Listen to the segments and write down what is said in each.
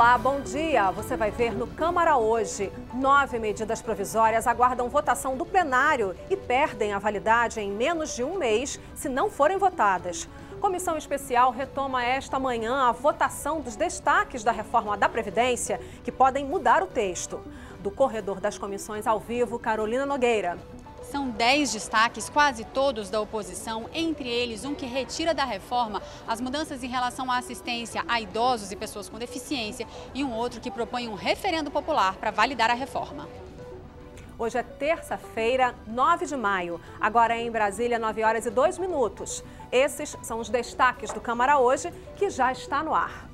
Olá, bom dia. Você vai ver no Câmara hoje. 9 medidas provisórias aguardam votação do plenário e perdem a validade em menos de um mês se não forem votadas. Comissão especial retoma esta manhã a votação dos destaques da reforma da Previdência que podem mudar o texto. Do corredor das comissões ao vivo, Carolina Nogueira. São 10 destaques, quase todos da oposição, entre eles um que retira da reforma as mudanças em relação à assistência a idosos e pessoas com deficiência e um outro que propõe um referendo popular para validar a reforma. Hoje é terça-feira, 9 de maio. Agora em Brasília, 9h02. Esses são os destaques do Câmara hoje, que já está no ar.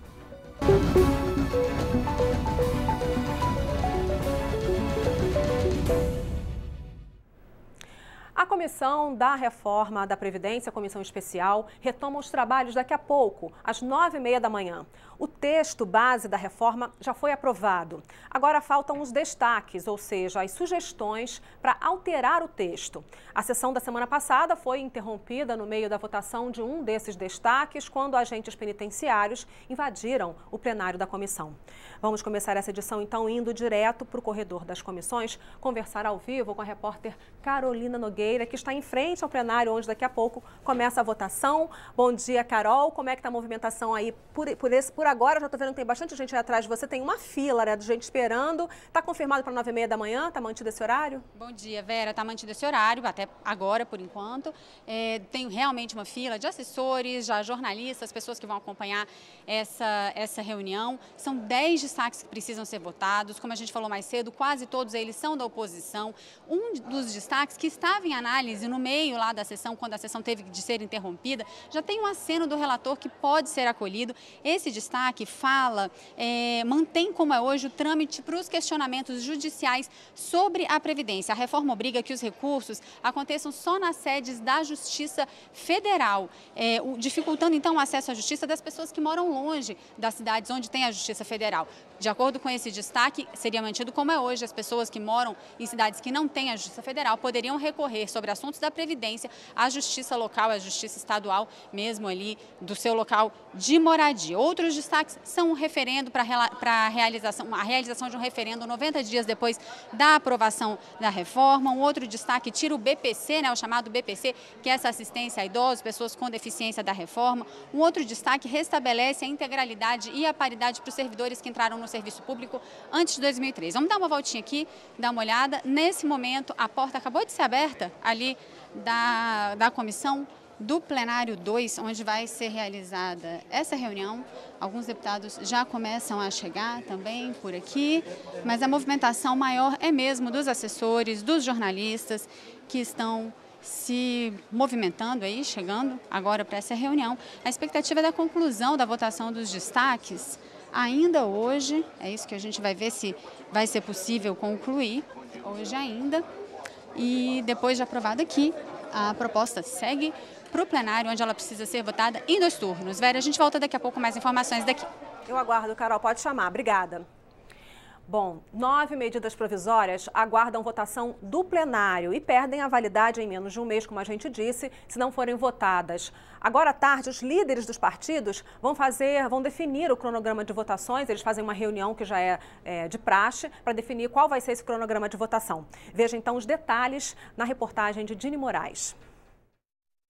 A Comissão da Reforma da Previdência, a Comissão Especial, retoma os trabalhos daqui a pouco, às 9h30. O texto base da reforma já foi aprovado. Agora faltam os destaques, ou seja, as sugestões para alterar o texto. A sessão da semana passada foi interrompida no meio da votação de um desses destaques, quando agentes penitenciários invadiram o plenário da comissão. Vamos começar essa edição, então, indo direto para o corredor das comissões, conversar ao vivo com a repórter Carolina Nogueira, que está em frente ao plenário, onde daqui a pouco começa a votação. Bom dia, Carol. Como é que está a movimentação aí por agora? Já estou vendo que tem bastante gente aí atrás de você. Tem uma fila, né, de gente esperando. Está confirmado para 9h30? Está mantido esse horário? Bom dia, Vera. Está mantido esse horário, até agora, por enquanto. Tem realmente uma fila de assessores, já jornalistas, pessoas que vão acompanhar essa reunião. São 10 destaques que precisam ser votados. Como a gente falou mais cedo, quase todos eles são da oposição. Um dos destaques que estava em análise no meio lá da sessão, quando a sessão teve de ser interrompida, já tem um aceno do relator que pode ser acolhido. Esse destaque mantém como é hoje o trâmite para os questionamentos judiciais sobre a Previdência. A reforma obriga que os recursos aconteçam só nas sedes da Justiça Federal, dificultando então o acesso à justiça das pessoas que moram longe das cidades onde tem a Justiça Federal. De acordo com esse destaque, seria mantido como é hoje. As pessoas que moram em cidades que não têm a Justiça Federal poderiam recorrer sobre assuntos da Previdência à Justiça local, à Justiça estadual, mesmo ali do seu local de moradia. Outros destaques são um referendo para a realização de um referendo 90 dias depois da aprovação da reforma. Um outro destaque tira o BPC, né, o chamado BPC, que é essa assistência a idosos, pessoas com deficiência da reforma. Um outro destaque restabelece a integralidade e a paridade para os servidores que entraram no serviço público antes de 2003. Vamos dar uma voltinha aqui, dar uma olhada. Nesse momento, a porta acabou de ser aberta ali da comissão do plenário 2, onde vai ser realizada essa reunião. Alguns deputados já começam a chegar também por aqui, mas a movimentação maior é mesmo dos assessores, dos jornalistas que estão se movimentando aí, chegando agora para essa reunião. A expectativa é da conclusão da votação dos destaques ainda hoje. É isso que a gente vai ver se vai ser possível concluir hoje ainda. E depois de aprovado aqui, a proposta segue para o plenário, onde ela precisa ser votada em 2 turnos. Vera, a gente volta daqui a pouco com mais informações daqui. Eu aguardo, Carol. Pode chamar. Obrigada. Bom, 9 medidas provisórias aguardam votação do plenário e perdem a validade em menos de um mês, como a gente disse, se não forem votadas. Agora à tarde, os líderes dos partidos vão definir o cronograma de votações. Eles fazem uma reunião que já é de praxe para definir qual vai ser esse cronograma de votação. Veja então os detalhes na reportagem de Dini Moraes.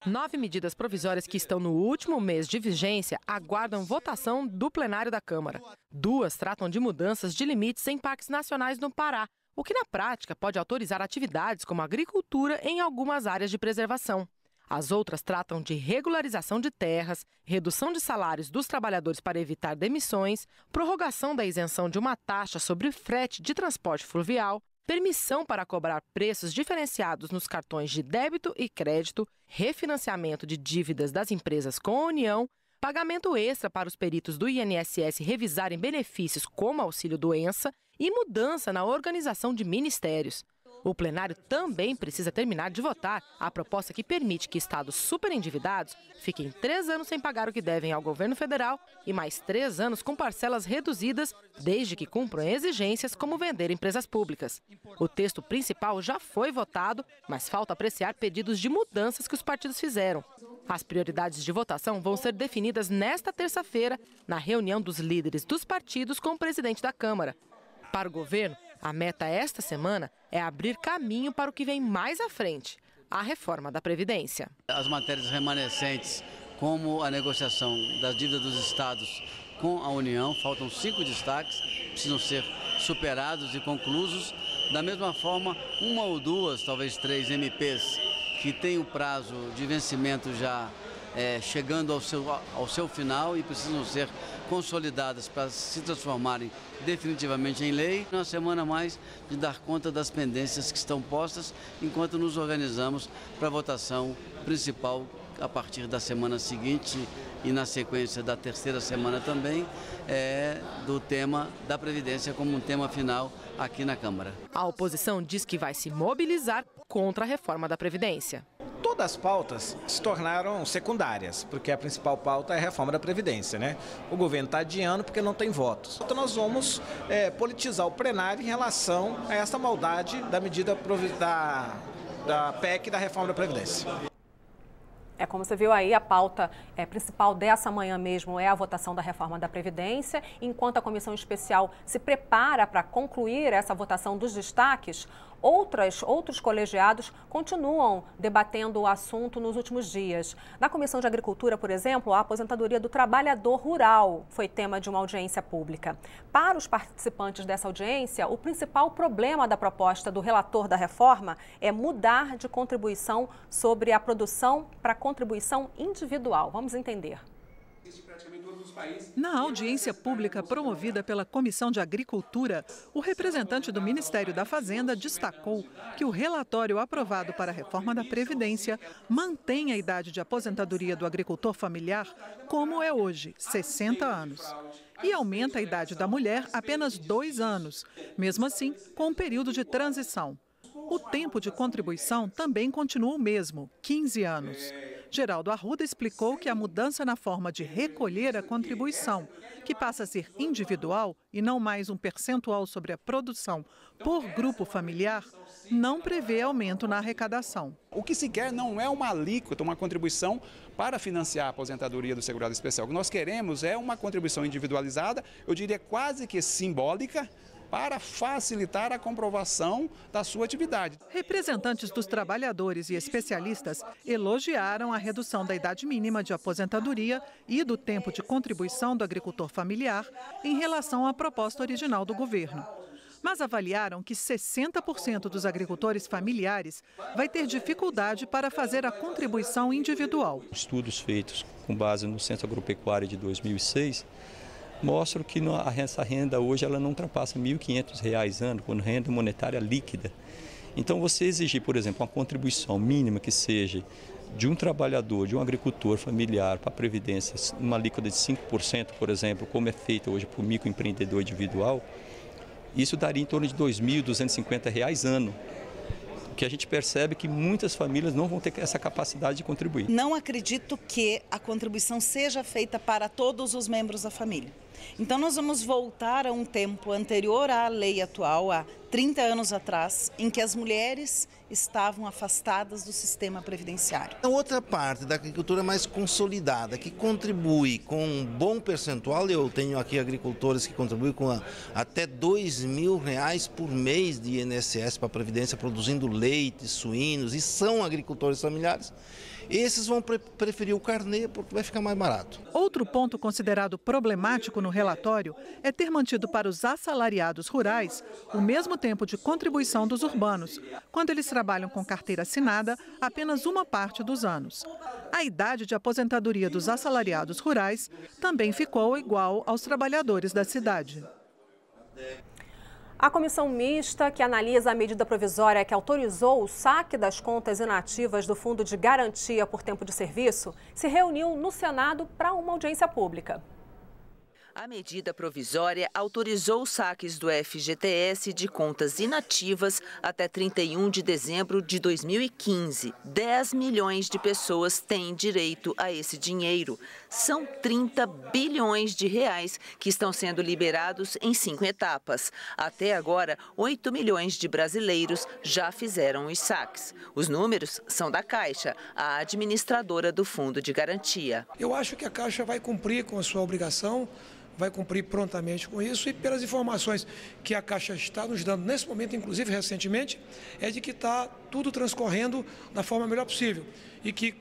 9 medidas provisórias que estão no último mês de vigência aguardam votação do plenário da Câmara. 2 tratam de mudanças de limites em parques nacionais no Pará, o que na prática pode autorizar atividades como agricultura em algumas áreas de preservação. As outras tratam de regularização de terras, redução de salários dos trabalhadores para evitar demissões, prorrogação da isenção de uma taxa sobre frete de transporte fluvial, permissão para cobrar preços diferenciados nos cartões de débito e crédito, refinanciamento de dívidas das empresas com a União, pagamento extra para os peritos do INSS revisarem benefícios como auxílio-doença e mudança na organização de ministérios. O plenário também precisa terminar de votar a proposta que permite que estados superendividados fiquem 3 anos sem pagar o que devem ao governo federal e mais 3 anos com parcelas reduzidas, desde que cumpram exigências como vender empresas públicas. O texto principal já foi votado, mas falta apreciar pedidos de mudanças que os partidos fizeram. As prioridades de votação vão ser definidas nesta terça-feira, na reunião dos líderes dos partidos com o presidente da Câmara. Para o governo, a meta esta semana é abrir caminho para o que vem mais à frente, a reforma da Previdência. As matérias remanescentes, como a negociação das dívidas dos estados com a União, faltam 5 destaques, precisam ser superados e conclusos. Da mesma forma, 1 ou 2, talvez 3 MPs que têm o prazo de vencimento já chegando ao seu final e precisam ser consolidadas para se transformarem definitivamente em lei. Uma semana a mais de dar conta das pendências que estão postas, enquanto nos organizamos para a votação principal a partir da semana seguinte e na sequência da terceira semana também, do tema da Previdência como um tema final aqui na Câmara. A oposição diz que vai se mobilizar contra a reforma da Previdência. Todas as pautas se tornaram secundárias, porque a principal pauta é a reforma da Previdência, né? O governo está adiando porque não tem votos. Então nós vamos politizar o plenário em relação a essa maldade da medida da PEC da reforma da Previdência. Como você viu aí, a pauta principal dessa manhã mesmo é a votação da reforma da Previdência. Enquanto a comissão especial se prepara para concluir essa votação dos destaques, outros colegiados continuam debatendo o assunto nos últimos dias. Na Comissão de Agricultura, por exemplo, a aposentadoria do trabalhador rural foi tema de uma audiência pública. Para os participantes dessa audiência, o principal problema da proposta do relator da reforma é mudar de contribuição sobre a produção para contribuição individual. Vamos entender. Na audiência pública promovida pela Comissão de Agricultura, o representante do Ministério da Fazenda destacou que o relatório aprovado para a reforma da Previdência mantém a idade de aposentadoria do agricultor familiar como é hoje, 60 anos. E aumenta a idade da mulher apenas 2 anos, mesmo assim com um período de transição. O tempo de contribuição também continua o mesmo, 15 anos. Geraldo Arruda explicou que a mudança na forma de recolher a contribuição, que passa a ser individual e não mais um percentual sobre a produção por grupo familiar, não prevê aumento na arrecadação. O que se quer não é uma alíquota, uma contribuição para financiar a aposentadoria do segurado especial. O que nós queremos é uma contribuição individualizada, eu diria quase que simbólica, para facilitar a comprovação da sua atividade. Representantes dos trabalhadores e especialistas elogiaram a redução da idade mínima de aposentadoria e do tempo de contribuição do agricultor familiar em relação à proposta original do governo. Mas avaliaram que 60% dos agricultores familiares vai ter dificuldade para fazer a contribuição individual. Estudos feitos com base no Censo Agropecuário de 2006 mostram que essa renda hoje ela não ultrapassa R$ 1.500 ano, quando renda monetária líquida. Então você exigir, por exemplo, uma contribuição mínima que seja de um trabalhador, de um agricultor familiar para a Previdência, uma alíquota de 5%, por exemplo, como é feito hoje para o microempreendedor individual, isso daria em torno de R$ 2.250 ano. Que a gente percebe que muitas famílias não vão ter essa capacidade de contribuir. Não acredito que a contribuição seja feita para todos os membros da família. Então nós vamos voltar a um tempo anterior à lei atual, há 30 anos atrás, em que as mulheres estavam afastadas do sistema previdenciário. A outra parte da agricultura mais consolidada, que contribui com um bom percentual, eu tenho aqui agricultores que contribuem com até R$ 2.000 por mês de INSS para a Previdência, produzindo leite, suínos, e são agricultores familiares. Esses vão preferir o carnê porque vai ficar mais barato. Outro ponto considerado problemático no relatório é ter mantido para os assalariados rurais o mesmo tempo de contribuição dos urbanos, quando eles trabalham com carteira assinada apenas uma parte dos anos. A idade de aposentadoria dos assalariados rurais também ficou igual aos trabalhadores da cidade. A comissão mista que analisa a medida provisória que autorizou o saque das contas inativas do Fundo de Garantia por Tempo de Serviço se reuniu no Senado para uma audiência pública. A medida provisória autorizou os saques do FGTS de contas inativas até 31 de dezembro de 2015. 10 milhões de pessoas têm direito a esse dinheiro. São 30 bilhões de reais que estão sendo liberados em 5 etapas. Até agora, 8 milhões de brasileiros já fizeram os saques. Os números são da Caixa, a administradora do Fundo de Garantia. Eu acho que a Caixa vai cumprir com a sua obrigação, vai cumprir prontamente com isso, e pelas informações que a Caixa está nos dando nesse momento, inclusive recentemente, é de que está tudo transcorrendo da forma melhor possível e que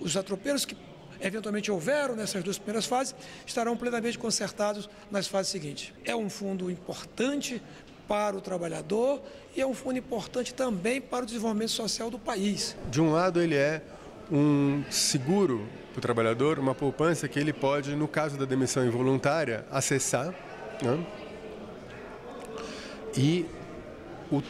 os atropelos que eventualmente houveram nessas 2 primeiras fases estarão plenamente consertados nas fases seguintes. É um fundo importante para o trabalhador e é um fundo importante também para o desenvolvimento social do país. De um lado, ele é um seguro para o trabalhador, uma poupança que ele pode, no caso da demissão involuntária, acessar, né? E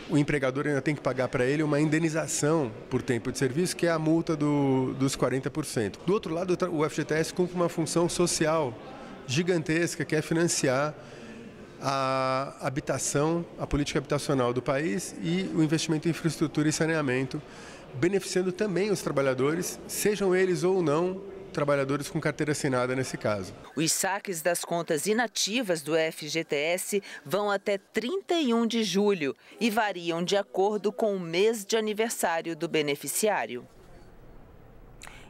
o empregador ainda tem que pagar para ele uma indenização por tempo de serviço, que é a multa dos 40%. Do outro lado, o FGTS cumpre uma função social gigantesca, que é financiar a habitação, a política habitacional do país e o investimento em infraestrutura e saneamento, beneficiando também os trabalhadores, sejam eles ou não trabalhadores com carteira assinada nesse caso. Os saques das contas inativas do FGTS vão até 31 de julho e variam de acordo com o mês de aniversário do beneficiário.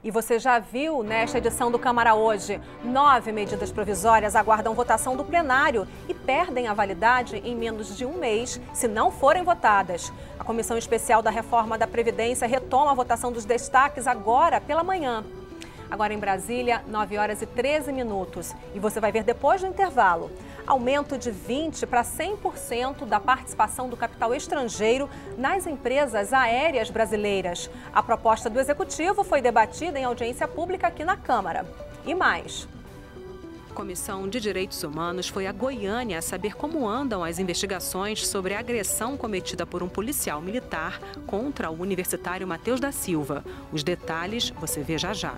E você já viu nesta edição do Câmara Hoje, 9 medidas provisórias aguardam votação do plenário e perdem a validade em menos de um mês se não forem votadas. A Comissão Especial da Reforma da Previdência retoma a votação dos destaques agora pela manhã. Agora em Brasília, 9 horas e 13 minutos. E você vai ver depois do intervalo. Aumento de 20% para 100% da participação do capital estrangeiro nas empresas aéreas brasileiras. A proposta do Executivo foi debatida em audiência pública aqui na Câmara. E mais. A Comissão de Direitos Humanos foi a Goiânia a saber como andam as investigações sobre a agressão cometida por um policial militar contra o universitário Matheus da Silva. Os detalhes você vê já já.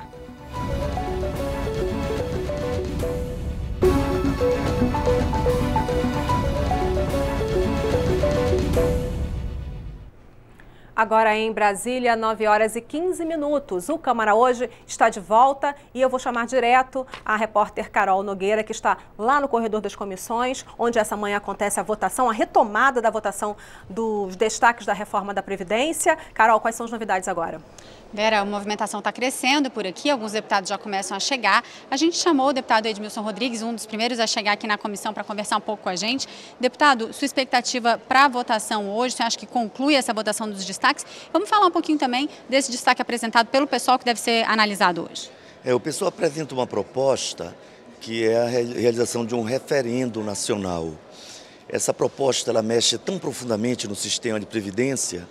Agora em Brasília, 9 horas e 15 minutos. O Câmara Hoje está de volta e eu vou chamar direto a repórter Carol Nogueira, que está lá no corredor das comissões, onde essa manhã acontece a votação, a retomada da votação dos destaques da reforma da Previdência. Carol, quais são as novidades agora? Vera, a movimentação está crescendo por aqui, alguns deputados já começam a chegar. A gente chamou o deputado Edmilson Rodrigues, um dos primeiros a chegar aqui na comissão para conversar um pouco com a gente. Deputado, sua expectativa para a votação hoje, você acha que conclui essa votação dos destaques? Vamos falar um pouquinho também desse destaque apresentado pelo pessoal que deve ser analisado hoje. O pessoal apresenta uma proposta que é a realização de um referendo nacional. Essa proposta ela mexe tão profundamente no sistema de previdência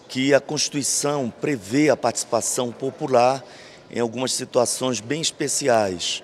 que a Constituição prevê a participação popular em algumas situações bem especiais.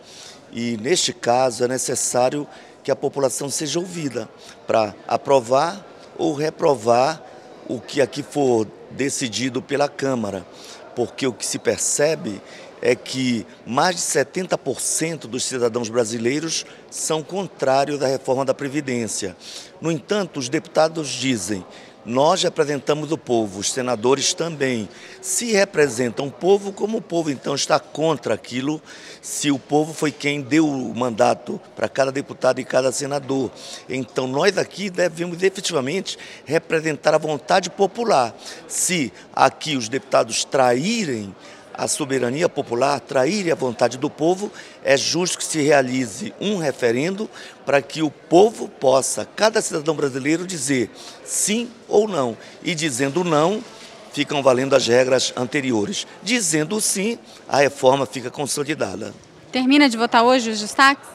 E, neste caso, é necessário que a população seja ouvida para aprovar ou reprovar o que aqui for decidido pela Câmara. Porque o que se percebe é que mais de 70% dos cidadãos brasileiros são contrários da reforma da Previdência. No entanto, os deputados dizem: nós representamos o povo, os senadores também. Se representam o povo, como o povo então está contra aquilo, se o povo foi quem deu o mandato para cada deputado e cada senador. Então nós aqui devemos efetivamente representar a vontade popular. Se aqui os deputados traírem a soberania popular, traírem a vontade do povo, é justo que se realize um referendo para que o povo possa, cada cidadão brasileiro, dizer sim ou não. E dizendo não, ficam valendo as regras anteriores. Dizendo sim, a reforma fica consolidada. Termina de votar hoje os destaques?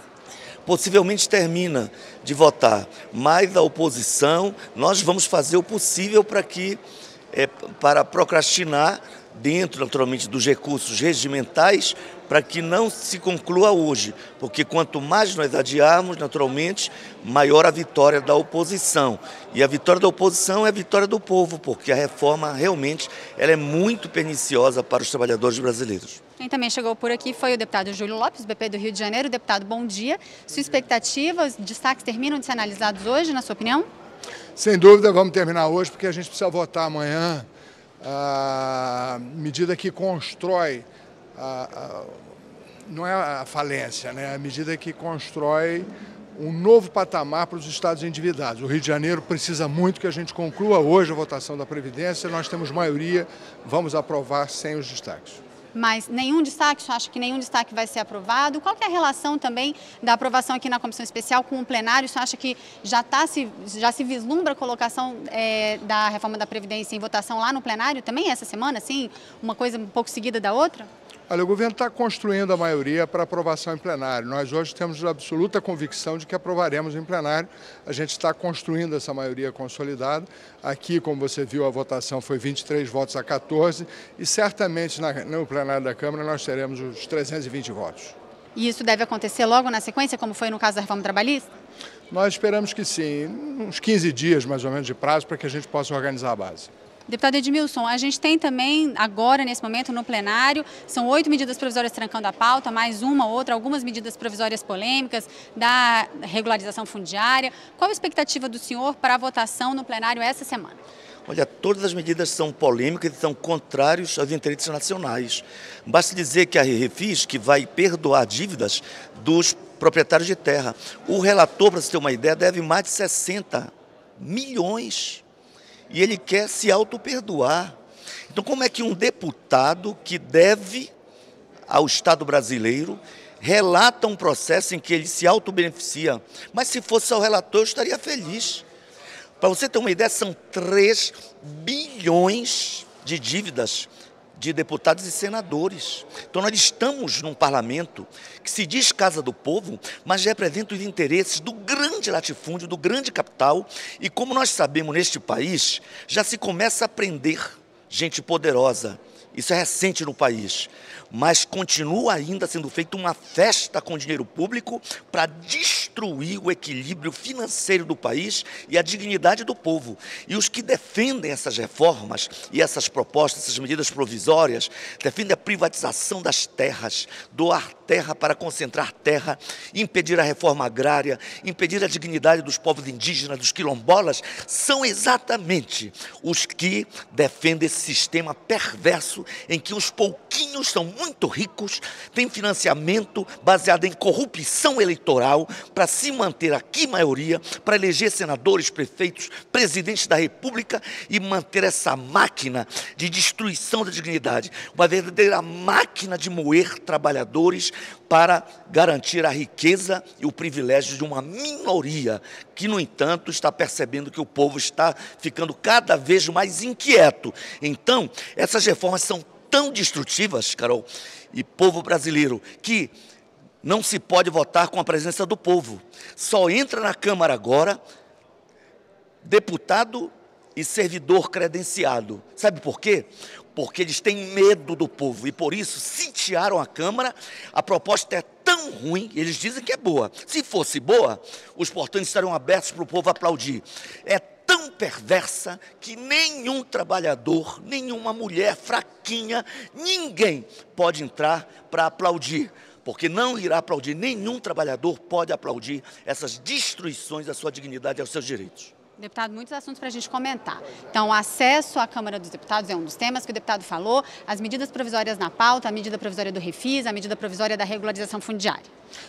Possivelmente termina de votar, mas a oposição, nós vamos fazer o possível para procrastinar, dentro, naturalmente, dos recursos regimentais, para que não se conclua hoje, porque quanto mais nós adiarmos, naturalmente, maior a vitória da oposição. E a vitória da oposição é a vitória do povo, porque a reforma realmente ela é muito perniciosa para os trabalhadores brasileiros. Quem também chegou por aqui foi o deputado Júlio Lopes, BP do Rio de Janeiro. Deputado, bom dia. Sua expectativa, os destaques terminam de ser analisados hoje, na sua opinião? Sem dúvida, vamos terminar hoje, porque a gente precisa votar amanhã a medida que constrói, não é a falência, né? A medida que constrói um novo patamar para os estados endividados. O Rio de Janeiro precisa muito que a gente conclua hoje a votação da Previdência. Nós temos maioria, vamos aprovar sem os destaques. Mas nenhum destaque, o senhor acha que nenhum destaque vai ser aprovado? Qual que é a relação também da aprovação aqui na Comissão Especial com o plenário? O senhor acha que já se vislumbra a colocação da reforma da Previdência em votação lá no plenário também essa semana, assim, uma coisa um pouco seguida da outra? Olha, o governo está construindo a maioria para aprovação em plenário. Nós hoje temos absoluta convicção de que aprovaremos em plenário. A gente está construindo essa maioria consolidada. Aqui, como você viu, a votação foi 23 votos a 14 e certamente no plenário da Câmara nós teremos os 320 votos. E isso deve acontecer logo na sequência, como foi no caso da reforma trabalhista? Nós esperamos que sim, uns 15 dias mais ou menos de prazo para que a gente possa organizar a base. Deputado Edmilson, a gente tem também agora, nesse momento, no plenário, são 8 medidas provisórias trancando a pauta, mais uma outra, algumas medidas provisórias polêmicas da regularização fundiária. Qual a expectativa do senhor para a votação no plenário essa semana? Olha, todas as medidas são polêmicas e são contrárias aos interesses nacionais. Basta dizer que a Refis, que vai perdoar dívidas dos proprietários de terra. O relator, para você ter uma ideia, deve mais de 60 milhões. E ele quer se auto-perdoar. Então, como é que um deputado que deve ao Estado brasileiro relata um processo em que ele se auto-beneficia? Mas se fosse ao relator, eu estaria feliz. Para você ter uma ideia, são 3 bilhões de dívidas de deputados e senadores. Então, nós estamos num parlamento que se diz Casa do Povo, mas representa os interesses do grande latifúndio, do grande capital. E como nós sabemos, neste país, já se começa a prender gente poderosa. Isso é recente no país. Mas continua ainda sendo feita uma festa com dinheiro público para destruir o equilíbrio financeiro do país e a dignidade do povo. E os que defendem essas reformas e essas propostas, essas medidas provisórias, defendem a privatização das terras, doar terra para concentrar terra, impedir a reforma agrária, impedir a dignidade dos povos indígenas, dos quilombolas, são exatamente os que defendem esse sistema perverso em que os pouquinhos são muito ricos, têm financiamento baseado em corrupção eleitoral para se manter aqui maioria, para eleger senadores, prefeitos, presidentes da República e manter essa máquina de destruição da dignidade, uma verdadeira máquina de moer trabalhadores para garantir a riqueza e o privilégio de uma minoria que, no entanto, está percebendo que o povo está ficando cada vez mais inquieto. Então, essas reformas são tão destrutivas, Carol, e povo brasileiro, que não se pode votar com a presença do povo. Só entra na Câmara agora deputado e servidor credenciado. Sabe por quê? Porque eles têm medo do povo e, por isso, sitiaram a Câmara. A proposta é tão ruim, eles dizem que é boa. Se fosse boa, os portões estariam abertos para o povo aplaudir. É tão perversa que nenhum trabalhador, nenhuma mulher fraquinha, ninguém pode entrar para aplaudir. Porque não irá aplaudir, nenhum trabalhador pode aplaudir essas destruições da sua dignidade e aos seus direitos. Deputado, muitos assuntos para a gente comentar. Então, o acesso à Câmara dos Deputados é um dos temas que o deputado falou, as medidas provisórias na pauta, a medida provisória do Refis, a medida provisória da regularização fundiária.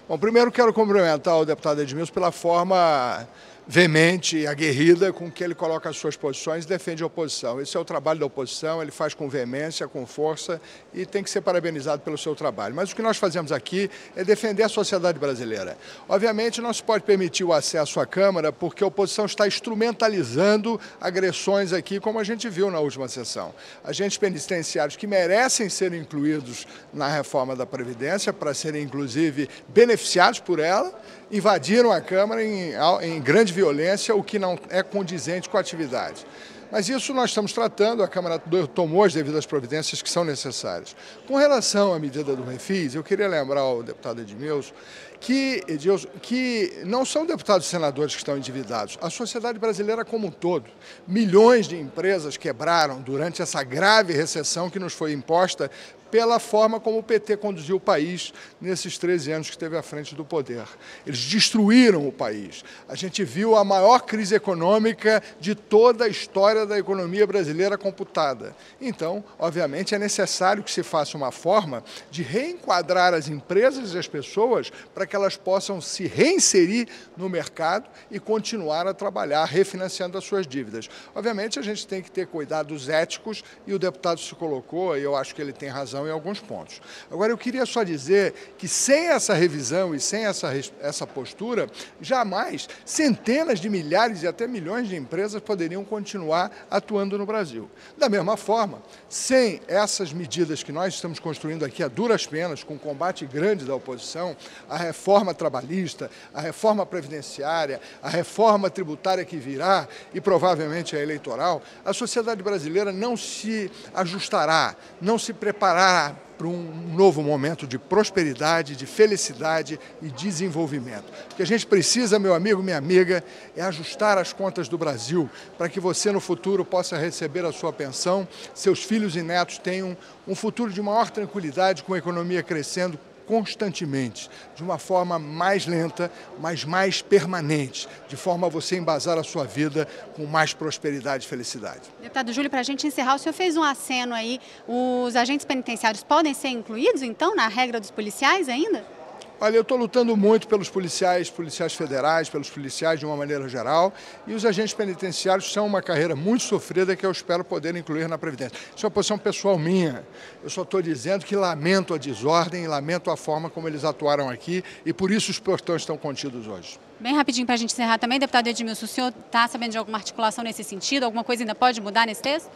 Bom, primeiro quero cumprimentar o deputado Edmilson pela forma veemente e aguerrida com que ele coloca as suas posições e defende a oposição. Esse é o trabalho da oposição, ele faz com veemência, com força e tem que ser parabenizado pelo seu trabalho. Mas o que nós fazemos aqui é defender a sociedade brasileira. Obviamente não se pode permitir o acesso à Câmara porque a oposição está instrumentalizando agressões aqui, como a gente viu na última sessão. Agentes penitenciários que merecem ser incluídos na reforma da Previdência para serem, inclusive, beneficiados por ela, invadiram a Câmara em grande violência, o que não é condizente com a atividade. Mas isso nós estamos tratando, a Câmara tomou as devidas providências que são necessárias. Com relação à medida do refis, eu queria lembrar ao deputado Edmilson que não são deputados e senadores que estão endividados. A sociedade brasileira como um todo, milhões de empresas quebraram durante essa grave recessão que nos foi imposta pela forma como o PT conduziu o país nesses 13 anos que esteve à frente do poder. Eles destruíram o país. A gente viu a maior crise econômica de toda a história da economia brasileira computada. Então, obviamente, é necessário que se faça uma forma de reenquadrar as empresas e as pessoas para que elas possam se reinserir no mercado e continuar a trabalhar refinanciando as suas dívidas. Obviamente, a gente tem que ter cuidados éticos e o deputado se colocou, e eu acho que ele tem razão em alguns pontos. Agora, eu queria só dizer que sem essa revisão e sem essa postura, jamais centenas de milhares e até milhões de empresas poderiam continuar atuando no Brasil. Da mesma forma, sem essas medidas que nós estamos construindo aqui a duras penas, com um combate grande da oposição, a reforma trabalhista, a reforma previdenciária, a reforma tributária que virá e provavelmente a eleitoral, a sociedade brasileira não se ajustará, não se preparará para um novo momento de prosperidade, de felicidade e desenvolvimento. O que a gente precisa, meu amigo, minha amiga, é ajustar as contas do Brasil para que você no futuro possa receber a sua pensão, seus filhos e netos tenham um futuro de maior tranquilidade, com a economia crescendo constantemente, de uma forma mais lenta, mas mais permanente, de forma a você embasar a sua vida com mais prosperidade e felicidade. Deputado Júlio, para a gente encerrar, o senhor fez um aceno aí, os agentes penitenciários podem ser incluídos, então, na regra dos policiais ainda? Olha, eu estou lutando muito pelos policiais federais, pelos policiais de uma maneira geral, e os agentes penitenciários são uma carreira muito sofrida que eu espero poder incluir na Previdência. Isso é uma posição pessoal minha. Eu só estou dizendo que lamento a desordem, lamento a forma como eles atuaram aqui, e por isso os portões estão contidos hoje. Bem rapidinho para a gente encerrar também, deputado Edmilson, o senhor está sabendo de alguma articulação nesse sentido? Alguma coisa ainda pode mudar nesse texto?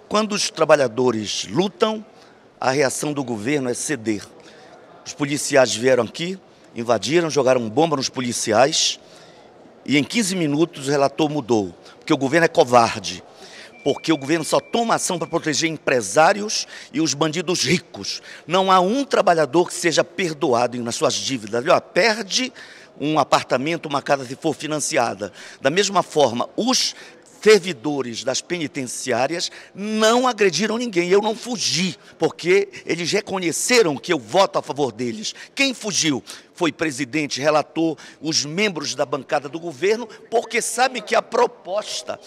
Quando os trabalhadores lutam, a reação do governo é ceder. Os policiais vieram aqui, invadiram, jogaram bomba nos policiais e em 15 minutos o relator mudou, porque o governo é covarde, porque o governo só toma ação para proteger empresários e os bandidos ricos. Não há um trabalhador que seja perdoado nas suas dívidas. Ele perde um apartamento, uma casa se for financiada. Da mesma forma, os servidores das penitenciárias não agrediram ninguém. Eu não fugi, porque eles reconheceram que eu voto a favor deles. Quem fugiu foi presidente, relator, os membros da bancada do governo, porque sabem que a proposta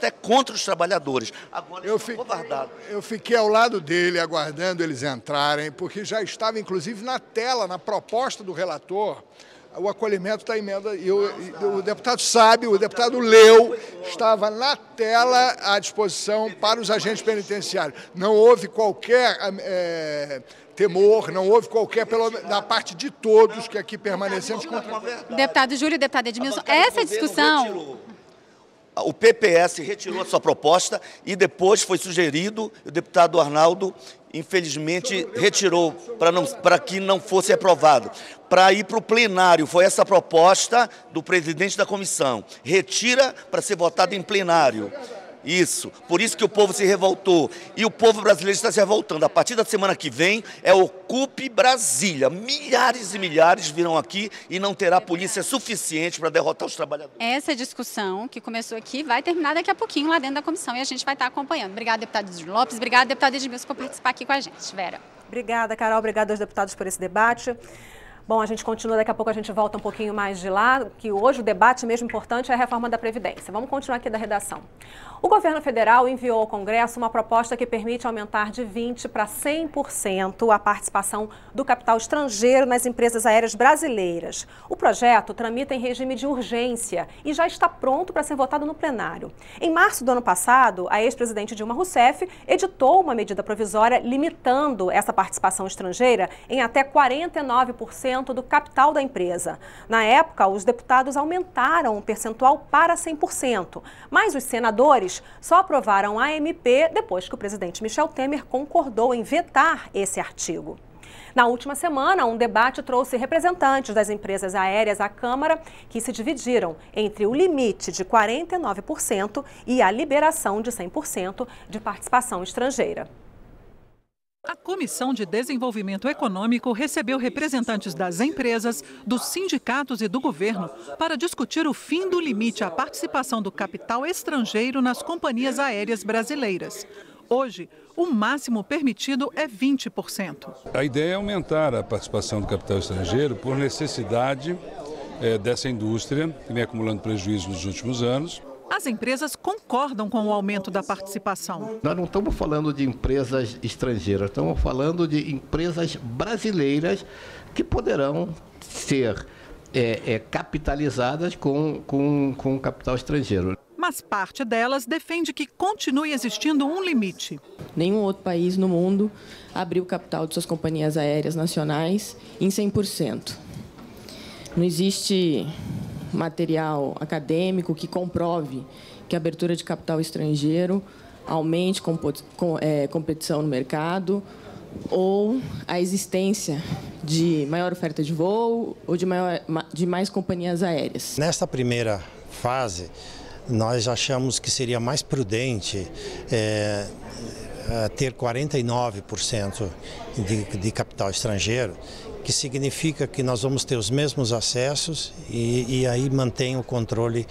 é contra os trabalhadores. Agora eu fiquei ao lado dele, aguardando eles entrarem, porque já estava, inclusive, na tela, na proposta do relator, o acolhimento da emenda, e o deputado sabe, o deputado leu, estava na tela à disposição para os agentes penitenciários. Não houve qualquer temor, não houve qualquer, da parte de todos que aqui permanecemos contra. Deputado Júlio e deputado Edmilson, essa discussão... O PPS retirou a sua proposta e depois foi sugerido, o deputado Arnaldo, infelizmente, retirou para que não fosse aprovado. Para ir para o plenário, foi essa proposta do presidente da comissão. Retira para ser votado em plenário. Isso, por isso que o povo se revoltou. E o povo brasileiro está se revoltando. A partir da semana que vem é Ocupe Brasília. Milhares e milhares virão aqui e não terá polícia suficiente para derrotar os trabalhadores. Essa discussão que começou aqui vai terminar daqui a pouquinho lá dentro da comissão e a gente vai estar acompanhando. Obrigada, deputado Júlio Lopes. Obrigada, deputado Edmilson, por participar aqui com a gente. Vera. Obrigada, Carol. Obrigada aos deputados por esse debate. Bom, a gente continua, daqui a pouco a gente volta um pouquinho mais de lá, que hoje o debate mesmo importante é a reforma da Previdência. Vamos continuar aqui da redação. O governo federal enviou ao Congresso uma proposta que permite aumentar de 20% para 100% a participação do capital estrangeiro nas empresas aéreas brasileiras. O projeto tramita em regime de urgência e já está pronto para ser votado no plenário. Em março do ano passado, a ex-presidente Dilma Rousseff editou uma medida provisória limitando essa participação estrangeira em até 49% do capital da empresa. Na época, os deputados aumentaram o percentual para 100%, mas os senadores só aprovaram a MP depois que o presidente Michel Temer concordou em vetar esse artigo. Na última semana, um debate trouxe representantes das empresas aéreas à Câmara que se dividiram entre o limite de 49% e a liberação de 100% de participação estrangeira. A Comissão de Desenvolvimento Econômico recebeu representantes das empresas, dos sindicatos e do governo para discutir o fim do limite à participação do capital estrangeiro nas companhias aéreas brasileiras. Hoje, o máximo permitido é 20%. A ideia é aumentar a participação do capital estrangeiro por necessidade dessa indústria, que vem acumulando prejuízos nos últimos anos. As empresas concordam com o aumento da participação. Nós não estamos falando de empresas estrangeiras, estamos falando de empresas brasileiras que poderão ser capitalizadas com capital estrangeiro. Mas parte delas defende que continue existindo um limite. Nenhum outro país no mundo abriu o capital de suas companhias aéreas nacionais em 100%. Não existe material acadêmico que comprove que a abertura de capital estrangeiro aumente competição no mercado ou a existência de maior oferta de voo ou de mais companhias aéreas. Nesta primeira fase, nós achamos que seria mais prudente ter 49% de capital estrangeiro, que significa que nós vamos ter os mesmos acessos e aí mantém o controle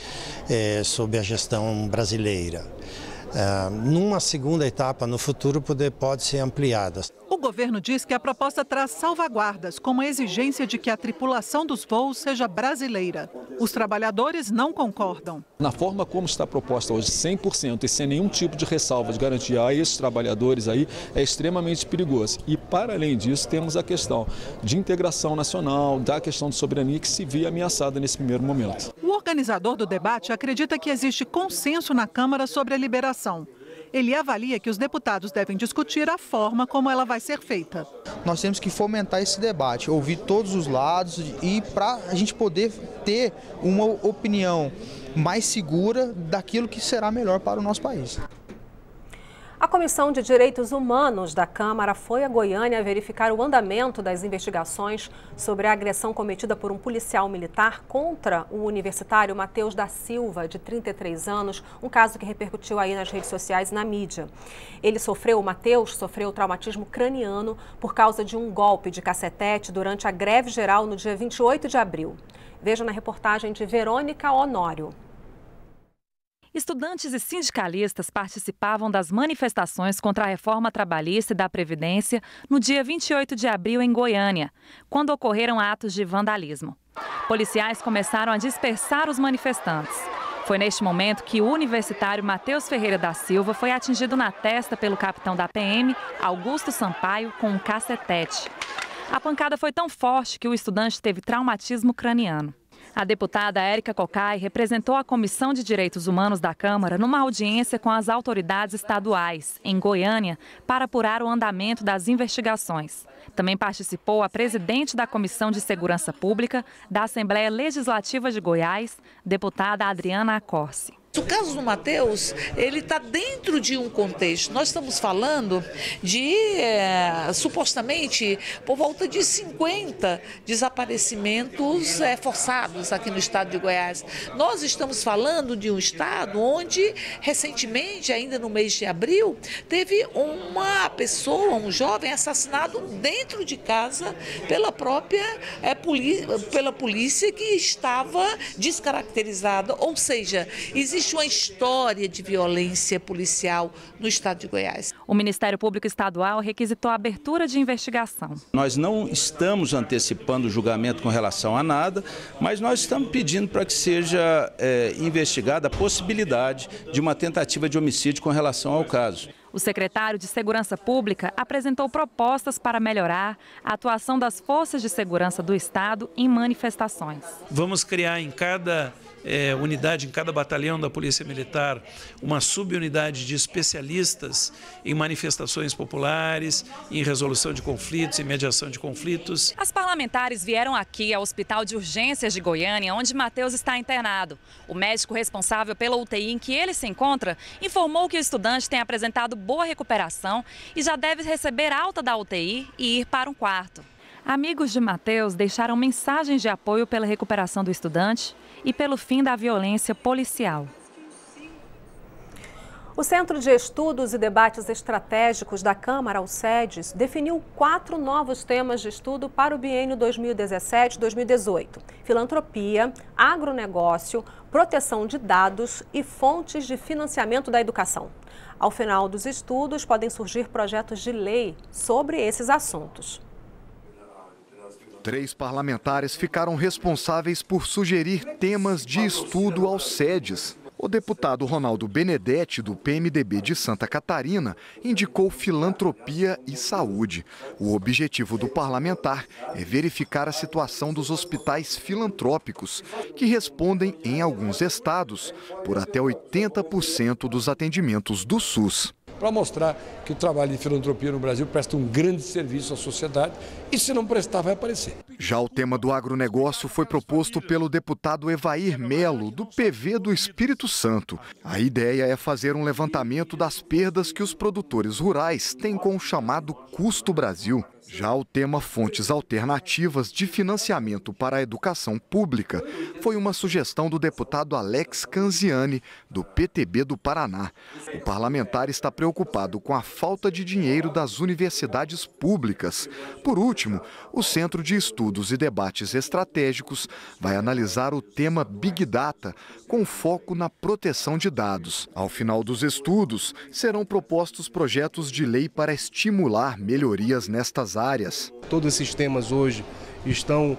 sob a gestão brasileira. Numa segunda etapa, no futuro, pode ser ampliada. O governo diz que a proposta traz salvaguardas, como a exigência de que a tripulação dos voos seja brasileira. Os trabalhadores não concordam. Na forma como está proposta hoje, 100% e sem nenhum tipo de ressalva de garantia a esses trabalhadores aí, é extremamente perigoso. E, para além disso, temos a questão de integração nacional, da questão de soberania que se vê ameaçada nesse primeiro momento. O organizador do debate acredita que existe consenso na Câmara sobre a liberação. Ele avalia que os deputados devem discutir a forma como ela vai ser feita. Nós temos que fomentar esse debate, ouvir todos os lados e para a gente poder ter uma opinião mais segura daquilo que será melhor para o nosso país. A Comissão de Direitos Humanos da Câmara foi a Goiânia verificar o andamento das investigações sobre a agressão cometida por um policial militar contra o universitário Matheus da Silva, de 33 anos, um caso que repercutiu aí nas redes sociais e na mídia. O Matheus sofreu traumatismo craniano por causa de um golpe de cacetete durante a greve geral no dia 28 de abril. Veja na reportagem de Verônica Honório. Estudantes e sindicalistas participavam das manifestações contra a reforma trabalhista e da Previdência no dia 28 de abril em Goiânia, quando ocorreram atos de vandalismo. Policiais começaram a dispersar os manifestantes. Foi neste momento que o universitário Matheus Ferreira da Silva foi atingido na testa pelo capitão da PM, Augusto Sampaio, com um cacetete. A pancada foi tão forte que o estudante teve traumatismo craniano. A deputada Érica Cocai representou a Comissão de Direitos Humanos da Câmara numa audiência com as autoridades estaduais, em Goiânia, para apurar o andamento das investigações. Também participou a presidente da Comissão de Segurança Pública da Assembleia Legislativa de Goiás, deputada Adriana Accorsi. O caso do Matheus, ele está dentro de um contexto. Nós estamos falando de, supostamente, por volta de 50 desaparecimentos forçados aqui no estado de Goiás. Nós estamos falando de um estado onde, recentemente, ainda no mês de abril, teve uma pessoa, um jovem assassinado dentro de casa pela própria pela polícia que estava descaracterizada. Ou seja, existe uma história de violência policial no estado de Goiás. O Ministério Público Estadual requisitou a abertura de investigação. Nós não estamos antecipando o julgamento com relação a nada, mas nós estamos pedindo para que seja investigada a possibilidade de uma tentativa de homicídio com relação ao caso. O secretário de Segurança Pública apresentou propostas para melhorar a atuação das forças de segurança do Estado em manifestações. Vamos criar em cada unidade, em cada batalhão da Polícia Militar, uma subunidade de especialistas em manifestações populares, em resolução de conflitos, em mediação de conflitos. As parlamentares vieram aqui ao Hospital de Urgências de Goiânia, onde Matheus está internado. O médico responsável pela UTI em que ele se encontra informou que o estudante tem apresentado boa recuperação e já deve receber alta da UTI e ir para um quarto. Amigos de Matheus deixaram mensagens de apoio pela recuperação do estudante e pelo fim da violência policial. O Centro de Estudos e Debates Estratégicos da Câmara, o SEDES, definiu 4 novos temas de estudo para o biênio 2017-2018. Filantropia, agronegócio, proteção de dados e fontes de financiamento da educação. Ao final dos estudos, podem surgir projetos de lei sobre esses assuntos. 3 parlamentares ficaram responsáveis por sugerir temas de estudo aos SEDES. O deputado Ronaldo Benedetti, do PMDB de Santa Catarina, indicou filantropia e saúde. O objetivo do parlamentar é verificar a situação dos hospitais filantrópicos, que respondem, em alguns estados, por até 80% dos atendimentos do SUS. Para mostrar que o trabalho de filantropia no Brasil presta um grande serviço à sociedade e, se não prestar, vai aparecer. Já o tema do agronegócio foi proposto pelo deputado Evair Melo, do PV do Espírito Santo. A ideia é fazer um levantamento das perdas que os produtores rurais têm com o chamado Custo Brasil. Já o tema fontes alternativas de financiamento para a educação pública foi uma sugestão do deputado Alex Canziani, do PTB do Paraná. O parlamentar está preocupado com a falta de dinheiro das universidades públicas. Por último, o Centro de Estudos e Debates Estratégicos vai analisar o tema Big Data, com foco na proteção de dados. Ao final dos estudos, serão propostos projetos de lei para estimular melhorias nestas áreas. Todos esses temas hoje estão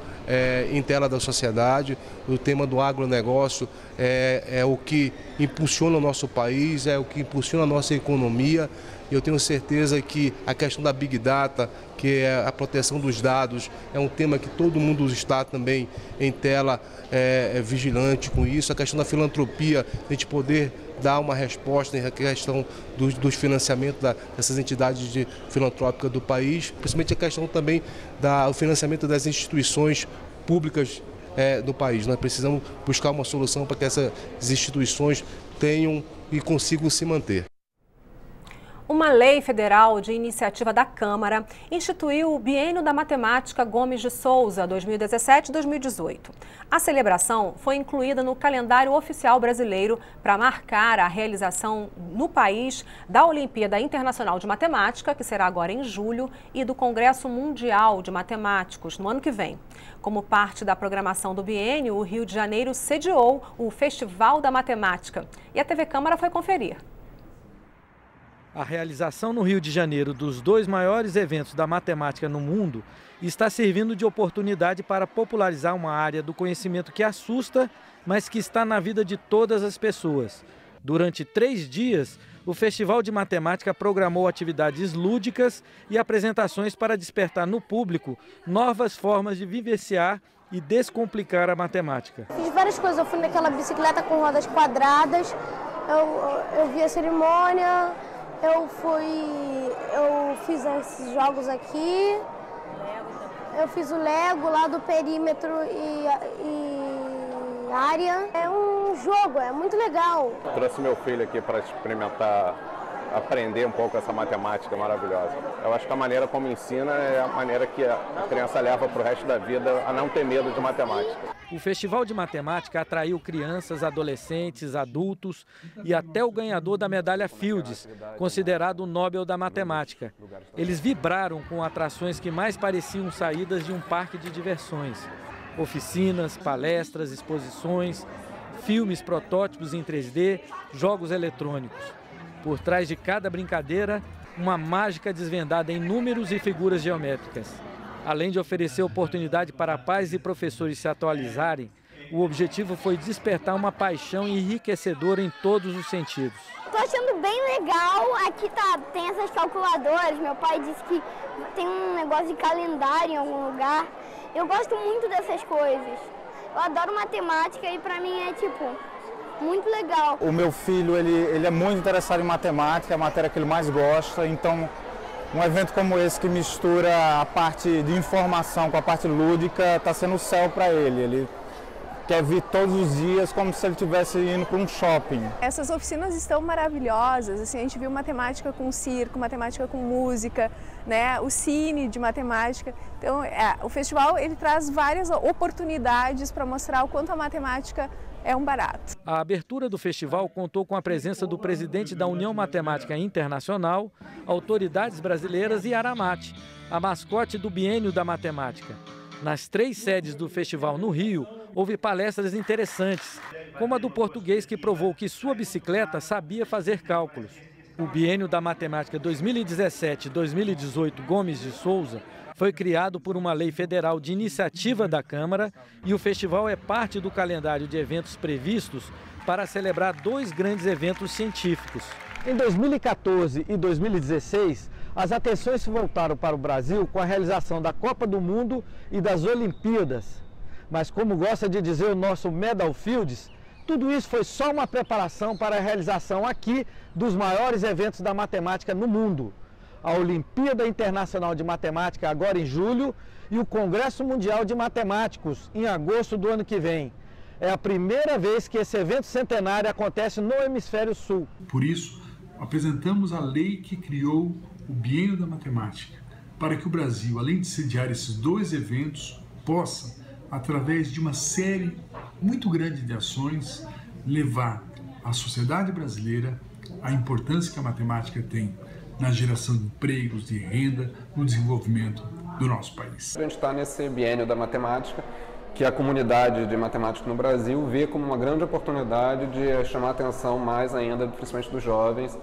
em tela da sociedade. O tema do agronegócio é o que impulsiona o nosso país, é o que impulsiona a nossa economia. Eu tenho certeza que a questão da Big Data, que é a proteção dos dados, é um tema que todo mundo está também em tela vigilante com isso. A questão da filantropia, a gente poder dar uma resposta em questão dos financiamentos dessas entidades filantrópicas do país, principalmente a questão também do financiamento das instituições públicas do país. Nós precisamos buscar uma solução para que essas instituições tenham e consigam se manter. Uma lei federal de iniciativa da Câmara instituiu o Biênio da Matemática Gomes de Souza 2017-2018. A celebração foi incluída no calendário oficial brasileiro para marcar a realização no país da Olimpíada Internacional de Matemática, que será agora em julho, e do Congresso Mundial de Matemáticos no ano que vem. Como parte da programação do biênio, o Rio de Janeiro sediou o Festival da Matemática e a TV Câmara foi conferir. A realização no Rio de Janeiro dos 2 maiores eventos da matemática no mundo está servindo de oportunidade para popularizar uma área do conhecimento que assusta, mas que está na vida de todas as pessoas. Durante 3 dias, o Festival de Matemática programou atividades lúdicas e apresentações para despertar no público novas formas de vivenciar e descomplicar a matemática. Fiz várias coisas, eu fui naquela bicicleta com rodas quadradas, eu vi a cerimônia. Eu fiz esses jogos aqui, eu fiz o Lego lá do perímetro e área. É um jogo, é muito legal. Trouxe meu filho aqui para experimentar, aprender um pouco essa matemática maravilhosa. Eu acho que a maneira como ensina é a maneira que a criança leva para o resto da vida a não ter medo de matemática. O Festival de Matemática atraiu crianças, adolescentes, adultos e até o ganhador da medalha Fields, considerado o Nobel da Matemática. Eles vibraram com atrações que mais pareciam saídas de um parque de diversões. Oficinas, palestras, exposições, filmes, protótipos em 3D, jogos eletrônicos. Por trás de cada brincadeira, uma mágica desvendada em números e figuras geométricas. Além de oferecer oportunidade para pais e professores se atualizarem, o objetivo foi despertar uma paixão enriquecedora em todos os sentidos. Estou achando bem legal, aqui tem essas calculadoras, meu pai disse que tem um negócio de calendário em algum lugar. Eu gosto muito dessas coisas, eu adoro matemática e para mim é muito legal. O meu filho ele é muito interessado em matemática, é a matéria que ele mais gosta, então um evento como esse que mistura a parte de informação com a parte lúdica está sendo o céu para ele. Ele quer vir todos os dias como se ele estivesse indo para um shopping. Essas oficinas estão maravilhosas, assim, a gente viu matemática com circo, matemática com música, né, o cine de matemática. Então, o festival ele traz várias oportunidades para mostrar o quanto a matemática é um barato. A abertura do festival contou com a presença do presidente da União Matemática Internacional, autoridades brasileiras e Aramate, a mascote do Biênio da Matemática. Nas 3 sedes do festival no Rio, houve palestras interessantes, como a do português que provou que sua bicicleta sabia fazer cálculos. O Biênio da Matemática 2017-2018 Gomes de Souza foi criado por uma lei federal de iniciativa da Câmara e o festival é parte do calendário de eventos previstos para celebrar 2 grandes eventos científicos. Em 2014 e 2016, as atenções se voltaram para o Brasil com a realização da Copa do Mundo e das Olimpíadas. Mas como gosta de dizer o nosso Medal Fields, tudo isso foi só uma preparação para a realização aqui dos maiores eventos da matemática no mundo. A Olimpíada Internacional de Matemática agora em julho e o Congresso Mundial de Matemáticos em agosto do ano que vem. É a primeira vez que esse evento centenário acontece no Hemisfério Sul. Por isso, apresentamos a lei que criou o Biênio da Matemática, para que o Brasil, além de sediar esses 2 eventos, possa, através de uma série muito grande de ações, levar à sociedade brasileira a importância que a matemática tem na geração de empregos, de renda, no desenvolvimento do nosso país. A gente está nesse biênio da matemática, que a comunidade de matemática no Brasil vê como uma grande oportunidade de chamar a atenção mais ainda, principalmente dos jovens,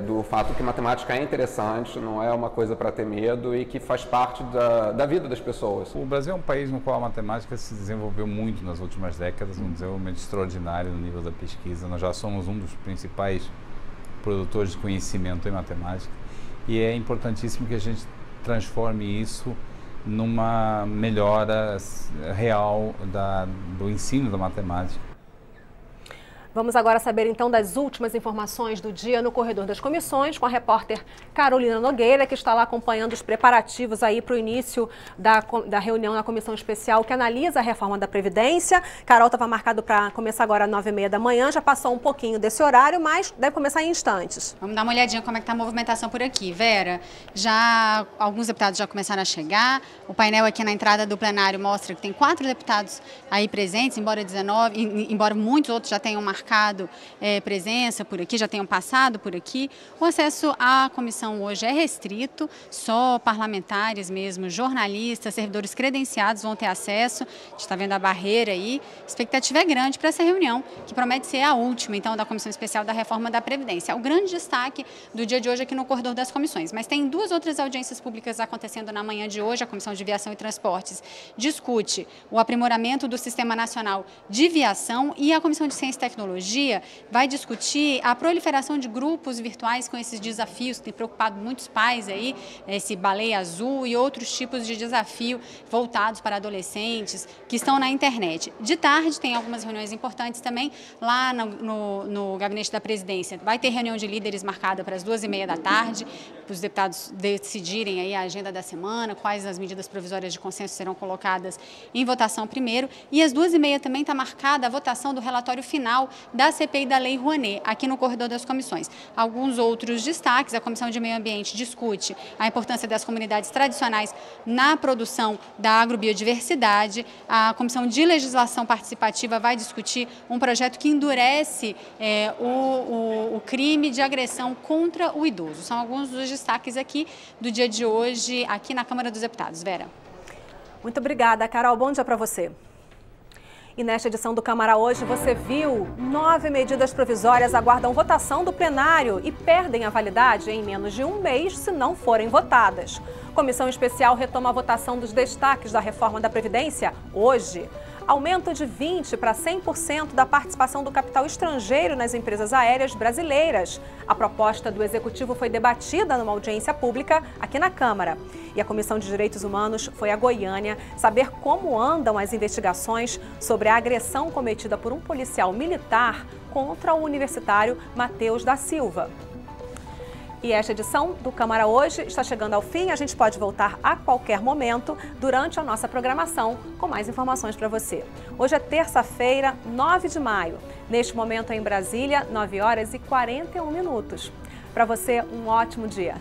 do fato que matemática é interessante, não é uma coisa para ter medo e que faz parte da vida das pessoas. O Brasil é um país no qual a matemática se desenvolveu muito nas últimas décadas, um desenvolvimento extraordinário no nível da pesquisa. Nós já somos um dos principais produtores de conhecimento em matemática e é importantíssimo que a gente transforme isso numa melhora real do ensino da matemática. Vamos agora saber então das últimas informações do dia no corredor das comissões com a repórter Carolina Nogueira, que está lá acompanhando os preparativos aí para o início da reunião na comissão especial que analisa a reforma da Previdência. Carol estava marcado para começar agora às 9h30 da manhã, já passou um pouquinho desse horário, mas deve começar em instantes. Vamos dar uma olhadinha como é que está a movimentação por aqui. Vera, já alguns deputados já começaram a chegar, o painel aqui na entrada do plenário mostra que tem 4 deputados aí presentes, embora muitos outros já tenham marcado presença por aqui, já tenham passado por aqui. O acesso à comissão hoje é restrito, só parlamentares mesmo, jornalistas, servidores credenciados vão ter acesso. A gente está vendo a barreira aí. A expectativa é grande para essa reunião, que promete ser a última, então, da Comissão Especial da Reforma da Previdência. É o grande destaque do dia de hoje aqui no corredor das comissões. Mas tem 2 outras audiências públicas acontecendo na manhã de hoje. A Comissão de Viação e Transportes discute o aprimoramento do Sistema Nacional de Viação e a Comissão de Ciência e Tecnologia vai discutir a proliferação de grupos virtuais com esses desafios que tem preocupado muitos pais aí, esse Baleia Azul e outros tipos de desafio voltados para adolescentes que estão na internet. De tarde tem algumas reuniões importantes também lá no gabinete da presidência. Vai ter reunião de líderes marcada para as 2h30 da tarde, para os deputados decidirem aí a agenda da semana, quais as medidas provisórias de consenso serão colocadas em votação primeiro. E às 2h30 também está marcada a votação do relatório final da CPI da Lei Rouanet, aqui no corredor das comissões. Alguns outros destaques: a Comissão de Meio Ambiente discute a importância das comunidades tradicionais na produção da agrobiodiversidade. A Comissão de Legislação Participativa vai discutir um projeto que endurece o crime de agressão contra o idoso. São alguns dos destaques aqui do dia de hoje, aqui na Câmara dos Deputados. Vera. Muito obrigada, Carol. Bom dia para você. E nesta edição do Câmara Hoje, você viu 9 medidas provisórias aguardam votação do plenário e perdem a validade em menos de um mês se não forem votadas. Comissão Especial retoma a votação dos destaques da reforma da Previdência hoje. Aumento de 20% para 100% da participação do capital estrangeiro nas empresas aéreas brasileiras. A proposta do Executivo foi debatida numa audiência pública aqui na Câmara. E a Comissão de Direitos Humanos foi a Goiânia saber como andam as investigações sobre a agressão cometida por um policial militar contra o universitário Matheus da Silva. E esta edição do Câmara Hoje está chegando ao fim. A gente pode voltar a qualquer momento durante a nossa programação com mais informações para você. Hoje é terça-feira, 9 de maio. Neste momento em Brasília, 9 horas e 41 minutos. Para você, um ótimo dia.